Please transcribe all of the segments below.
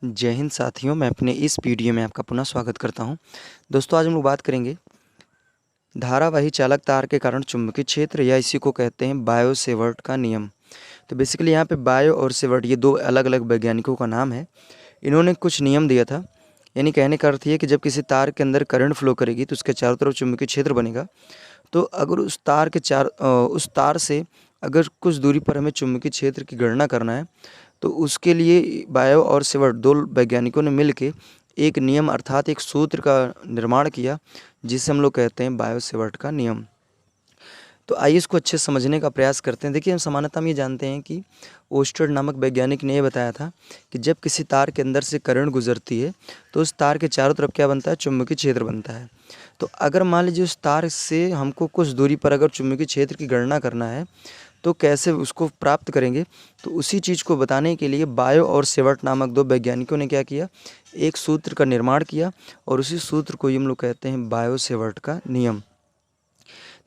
जय हिंद साथियों, मैं अपने इस वीडियो में आपका पुनः स्वागत करता हूं। दोस्तों, आज हम लोग बात करेंगे धारावाही चालक तार के कारण चुंबकीय क्षेत्र या इसी को कहते हैं बायो सेवर्ट का नियम। तो बेसिकली यहाँ पे बायो और सेवर्ट ये दो अलग अलग वैज्ञानिकों का नाम है। इन्होंने कुछ नियम दिया था, यानी कहने का अर्थ ये कि जब किसी तार के अंदर करंट फ्लो करेगी तो उसके चारों तरफ चुंबकीय क्षेत्र बनेगा। तो अगर उस तार से अगर कुछ दूरी पर हमें चुंबकीय क्षेत्र की गणना करना है तो उसके लिए बायो और सेवर्ट दो वैज्ञानिकों ने मिलके एक नियम अर्थात एक सूत्र का निर्माण किया, जिसे हम लोग कहते हैं बायो सेवर्ट का नियम। तो आइए इसको अच्छे से समझने का प्रयास करते हैं। देखिए, हम सामान्यतः हम ये जानते हैं कि ओस्टर्ड नामक वैज्ञानिक ने यह बताया था कि जब किसी तार के अंदर से करंट गुजरती है तो उस तार के चारों तरफ क्या बनता है, चुंबकीय क्षेत्र बनता है। तो अगर मान लीजिए उस तार से हमको कुछ दूरी पर अगर चुंबकीय क्षेत्र की गणना करना है तो कैसे उसको प्राप्त करेंगे, तो उसी चीज़ को बताने के लिए बायो और सेवर्ट नामक दो वैज्ञानिकों ने क्या किया, एक सूत्र का निर्माण किया और उसी सूत्र को हम लोग कहते हैं बायो सेवर्ट का नियम।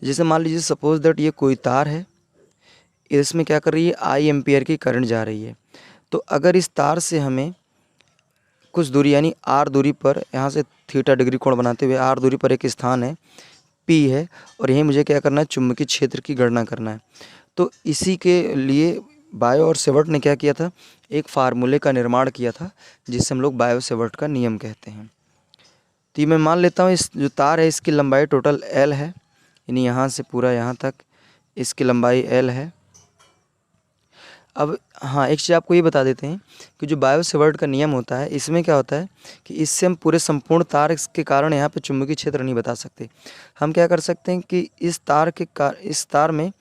जैसे मान लीजिए सपोज दैट ये कोई तार है, इसमें क्या कर रही है, आई एम्पियर की करंट जा रही है। तो अगर इस तार से हमें कुछ दूरी यानी आर दूरी पर, यहाँ से थीटा डिग्री कोण बनाते हुए आर दूरी पर एक स्थान है पी है और यहीं मुझे क्या करना है, चुंबकीय क्षेत्र की गणना करना है। तो इसी के लिए बायो और सेवर्ट ने क्या किया था, एक फार्मूले का निर्माण किया था जिसे हम लोग बायो सेवर्ट का नियम कहते हैं। तो ये मैं मान लेता हूँ इस जो तार है इसकी लंबाई टोटल एल है, यानी यहाँ से पूरा यहाँ तक इसकी लंबाई एल है। अब हाँ, एक चीज़ आपको ये बता देते हैं कि जो बायो सेवर्ट का नियम होता है इसमें क्या होता है कि इससे हम पूरे संपूर्ण तार के कारण यहाँ पे चुंबकीय क्षेत्र नहीं बता सकते। हम क्या कर सकते हैं कि इस तार में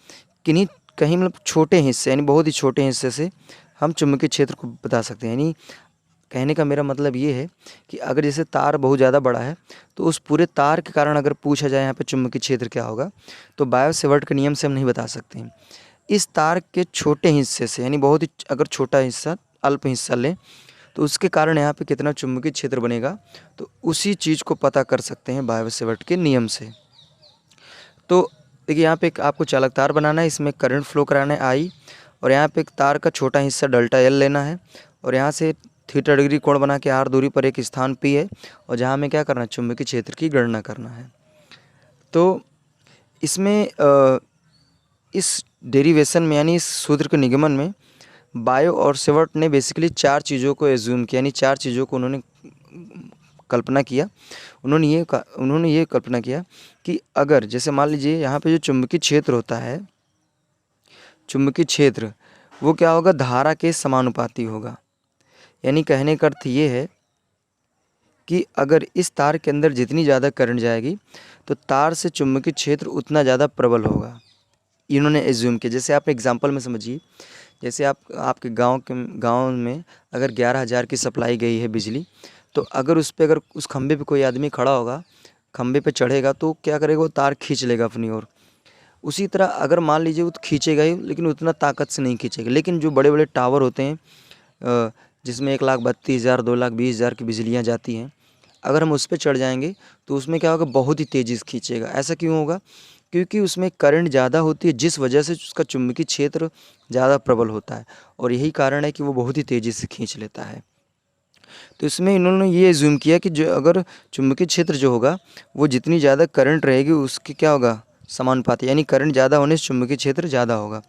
कहीं मतलब छोटे हिस्से यानी बहुत ही छोटे हिस्से से हम चुंबकीय क्षेत्र को बता सकते हैं। यानी कहने का मेरा मतलब ये है कि अगर जैसे तार बहुत ज़्यादा बड़ा है तो उस पूरे तार के कारण अगर पूछा जाए यहाँ पे चुंबकीय क्षेत्र क्या होगा, तो बायो सेवर्ट के नियम से हम नहीं बता सकते हैं। इस तार के छोटे हिस्से से यानी बहुत ही अगर छोटा हिस्सा, अल्प हिस्सा लें तो उसके कारण यहाँ पे कितना चुंबकीय क्षेत्र बनेगा, तो उसी चीज़ को पता कर सकते हैं बायो सेवर्ट के नियम से। तो देखिए, यहाँ पे एक आपको चालक तार बनाना है, इसमें करंट फ्लो कराना है आई, और यहाँ पे एक तार का छोटा हिस्सा डेल्टा एल लेना है और यहाँ से थीटा डिग्री कोण बना के आर दूरी पर एक स्थान पी है और जहाँ हमें क्या करना है, चुंबकीय क्षेत्र की गणना करना है। तो इसमें इस डेरिवेशन में यानी इस सूत्र के निगमन में बायो और सेवर्ट ने बेसिकली चार चीज़ों को एज्यूम किया, यानी चार चीज़ों को उन्होंने कल्पना किया। उन्होंने ये कल्पना किया कि अगर जैसे मान लीजिए यहाँ पे जो चुंबकीय क्षेत्र होता है, चुंबकीय क्षेत्र वो क्या होगा, धारा के समानुपाती होगा। यानी कहने का अर्थ ये है कि अगर इस तार के अंदर जितनी ज़्यादा करंट जाएगी तो तार से चुंबकीय क्षेत्र उतना ज़्यादा प्रबल होगा। इन्होंने एज्यूम किया। जैसे आप एग्जांपल में समझिए, जैसे आपके गांव में अगर 11,000 की सप्लाई गई है बिजली, तो अगर उस खंभे पे कोई आदमी खड़ा होगा, खंभे पे चढ़ेगा तो क्या करेगा, वो तार खींच लेगा अपनी ओर। उसी तरह अगर मान लीजिए वो खींचेगा ही, लेकिन उतना ताकत से नहीं खींचेगा। लेकिन जो बड़े बड़े टावर होते हैं जिसमें 1,32,000 2,20,000 की बिजलियाँ जाती हैं, अगर हम उस पर चढ़ जाएंगे तो उसमें क्या होगा, बहुत ही तेज़ी से खींचेगा। ऐसा क्यों होगा, क्योंकि उसमें करंट ज़्यादा होती है, जिस वजह से उसका चुंबकीय क्षेत्र ज़्यादा प्रबल होता है और यही कारण है कि वो बहुत ही तेज़ी से खींच लेता है। तो इसमें इन्होंने ये एज्यूम किया कि जो अगर चुंबकीय क्षेत्र जो होगा वो जितनी ज़्यादा करंट रहेगी उसकी क्या होगा, समानुपाती, यानी करंट ज़्यादा होने से चुंबकीय क्षेत्र ज़्यादा होगा।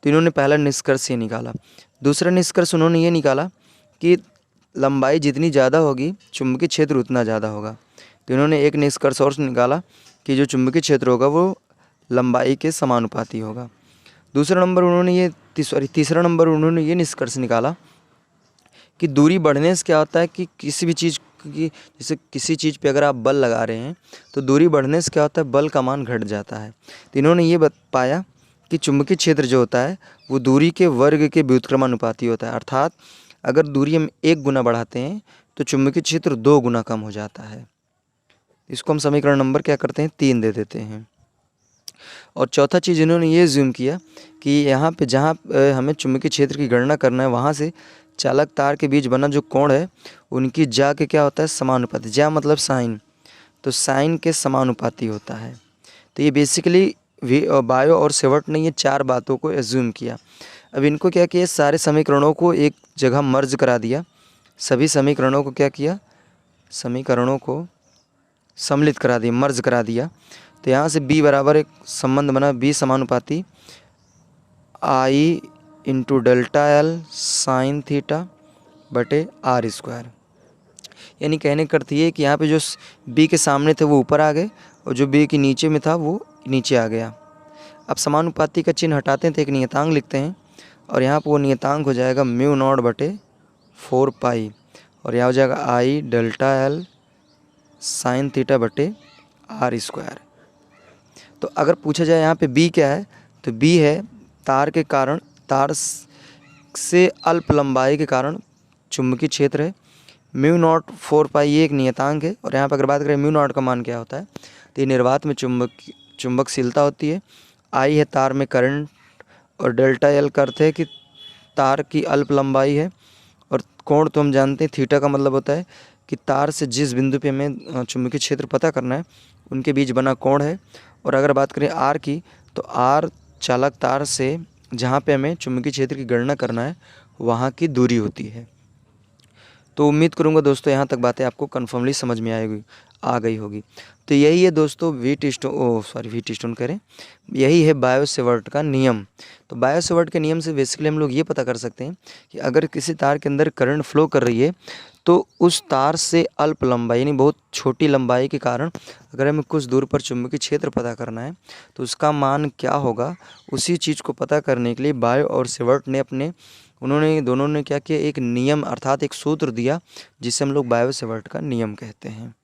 तो इन्होंने पहला निष्कर्ष ये निकाला। दूसरा निष्कर्ष उन्होंने ये निकाला कि लंबाई जितनी ज़्यादा होगी चुंबकीय क्षेत्र उतना ज़्यादा होगा। तो इन्होंने एक निष्कर्ष और निकाला कि जो चुंबकीय क्षेत्र होगा वो लंबाई के समानुपाती होगा। तीसरा नंबर उन्होंने ये निष्कर्ष निकाला कि दूरी बढ़ने से क्या होता है कि किसी भी चीज़ की, जैसे किसी चीज़ पे अगर आप बल लगा रहे हैं तो दूरी बढ़ने से क्या होता है, बल का मान घट जाता है। तो इन्होंने ये पाया कि चुंबकीय क्षेत्र जो होता है वो दूरी के वर्ग के व्युत्क्रमानुपाती होता है। अर्थात अगर दूरी हम 1 गुना बढ़ाते हैं तो चुंबकीय क्षेत्र 2 गुना कम हो जाता है। इसको हम समीकरण नंबर क्या करते हैं, 3 दे देते हैं। और चौथा चीज़ इन्होंने ये ज्यूम किया कि यहाँ पे जहाँ हमें चुंबकीय क्षेत्र की गणना करना है वहाँ से चालक तार के बीच बना जो कोण है उनकी जा के क्या होता है, समानुपाती। जा मतलब साइन, तो साइन के समानुपाती होता है। तो ये बेसिकली बायो और सेवर्ट ने ये चार बातों को एज्यूम किया। अब इनको क्या किया, सारे समीकरणों को एक जगह मर्ज करा दिया, सभी समीकरणों को क्या किया, समीकरणों को सम्मिलित करा दिया, मर्ज करा दिया। तो यहाँ से b बराबर एक संबंध बना, b समानुपाती I into delta L sine theta बटे आर स्क्वायर। यानी कहने का अर्थ ये कि यहाँ पे जो b के सामने थे वो ऊपर आ गए और जो b के नीचे में था वो नीचे आ गया। अब समानुपाती का चिन्ह हटाते हैं तो एक नियतांक लिखते हैं और यहाँ पर वो नियतांक हो जाएगा म्यू नॉट बटे 4 पाई और यहाँ हो जाएगा आई डेल्टा एल साइन थीटा बटे आर स्क्वायर। तो अगर पूछा जाए यहाँ पे b क्या है, तो b है तार के कारण, तार से अल्प लंबाई के कारण चुंबकीय क्षेत्र है। म्यू नॉट 4 पाई ये एक नियतांक है और यहाँ पर अगर बात करें म्यू नॉट का मान क्या होता है, तो ये निर्वात में चुंबकशीलता होती है। आई है तार में करंट और डेल्टा एल का अर्थ है कि तार की अल्प लंबाई है और कोण तो हम जानते हैं थीटा का मतलब होता है कि तार से जिस बिंदु पे हमें चुंबकीय क्षेत्र पता करना है उनके बीच बना कोण है। और अगर बात करें आर की, तो आर चालक तार से जहाँ पे हमें चुंबकीय क्षेत्र की गणना करना है वहाँ की दूरी होती है। तो उम्मीद करूँगा दोस्तों यहाँ तक बातें आपको कन्फर्मली समझ में आ गई होगी। तो यही है दोस्तों व्हीटस्टोन करें, यही है बायो-सेवर्ट का नियम। तो बायो-सेवर्ट के नियम से बेसिकली हम लोग ये पता कर सकते हैं कि अगर किसी तार के अंदर करंट फ्लो कर रही है तो उस तार से अल्प लंबाई यानी बहुत छोटी लंबाई के कारण अगर हमें कुछ दूर पर चुंबकीय क्षेत्र पता करना है तो उसका मान क्या होगा, उसी चीज़ को पता करने के लिए बायो और सेवर्ट ने दोनों ने क्या किया, एक नियम अर्थात एक सूत्र दिया जिसे हम लोग बायो-सेवर्ट का नियम कहते हैं।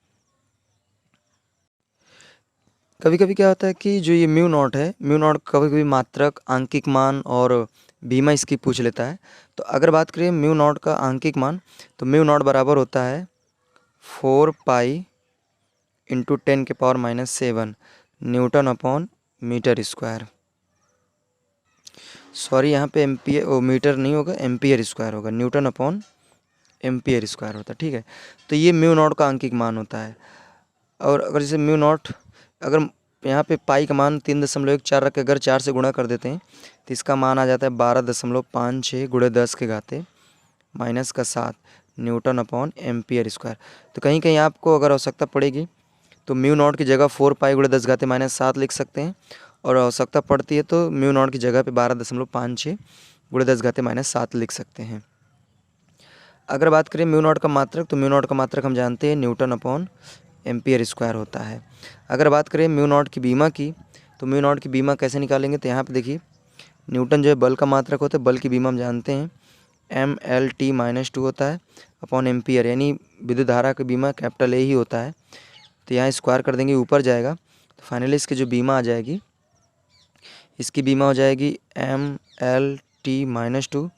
कभी कभी क्या होता है कि जो ये म्यू नॉट है, म्यू नॉट कभी कभी मात्रक, आंकिक मान और बीमा इसकी पूछ लेता है। तो अगर बात करें म्यू नॉट का आंकिक मान, तो म्यू नॉट बराबर होता है 4 pi into 10⁻⁻7 newton upon metre square. Sorry यहाँ पे एम्पियर मीटर नहीं होगा, एम्पियर स्क्वायर होगा, न्यूटन अपॉन एम्पियर स्क्वायर होता है। ठीक है, तो ये म्यू नॉट का आंकिक मान होता है। और अगर जैसे म्यू नॉट, अगर यहाँ पे पाई का मान 3.14 रख के अगर 4 से गुणा कर देते हैं तो इसका मान आ जाता है 12.56 गुणे 10 के घाते -7 न्यूटन अपॉन एम्पियर स्क्वायर। तो कहीं कहीं आपको अगर आवश्यकता पड़ेगी तो म्यू नॉट की जगह 4 पाई गुणे 10 घाते -7 लिख सकते हैं और आवश्यकता पड़ती है तो म्यू नॉट की जगह पे 12.56 गुणे 10 घाते -7 लिख सकते हैं। अगर बात करें म्यू नॉट का मात्रक, तो म्यू नॉट का मात्रक हम जानते हैं न्यूटन अपॉन एम्पियर स्क्वायर होता है। अगर बात करें म्यू नॉट की बीमा की, तो म्यू नॉट की बीमा कैसे निकालेंगे, तो यहाँ पे देखिए न्यूटन जो है बल का मात्रक होता है, बल की बीमा हम जानते हैं MLT-2 होता है अपॉन एम्पियर, यानी विद्युत धारा की बीमा कैपिटल A ही होता है। तो यहाँ स्क्वायर कर देंगे, ऊपर जाएगा तो फाइनली इसकी जो बीमा आ जाएगी, इसकी बीमा हो जाएगी MLT-2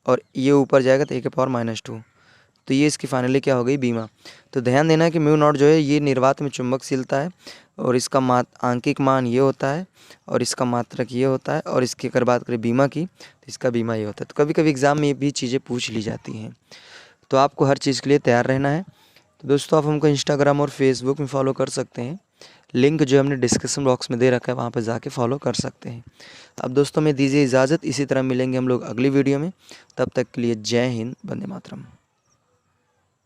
और ये ऊपर जाएगा तो A⁻²। तो ये इसकी फाइनली क्या हो गई, बीमा। तो ध्यान देना कि म्यू नॉट जो है ये निर्वात में चुंबकशीलता है और इसका आंकिक मान ये होता है और इसका मात्रक ये होता है और इसकी अगर बात करें बीमा की तो इसका बीमा ये होता है। तो कभी कभी एग्ज़ाम में ये भी चीज़ें पूछ ली जाती हैं, तो आपको हर चीज़ के लिए तैयार रहना है। तो दोस्तों आप हमको इंस्टाग्राम और फेसबुक में फॉलो कर सकते हैं, लिंक जो हमने डिस्क्रिप्शन बॉक्स में दे रखा है वहाँ पर जाके फॉलो कर सकते हैं। अब दोस्तों में दीजिए इजाज़त, इसी तरह मिलेंगे हम लोग अगली वीडियो में, तब तक के लिए जय हिंद, वंदे मातरम।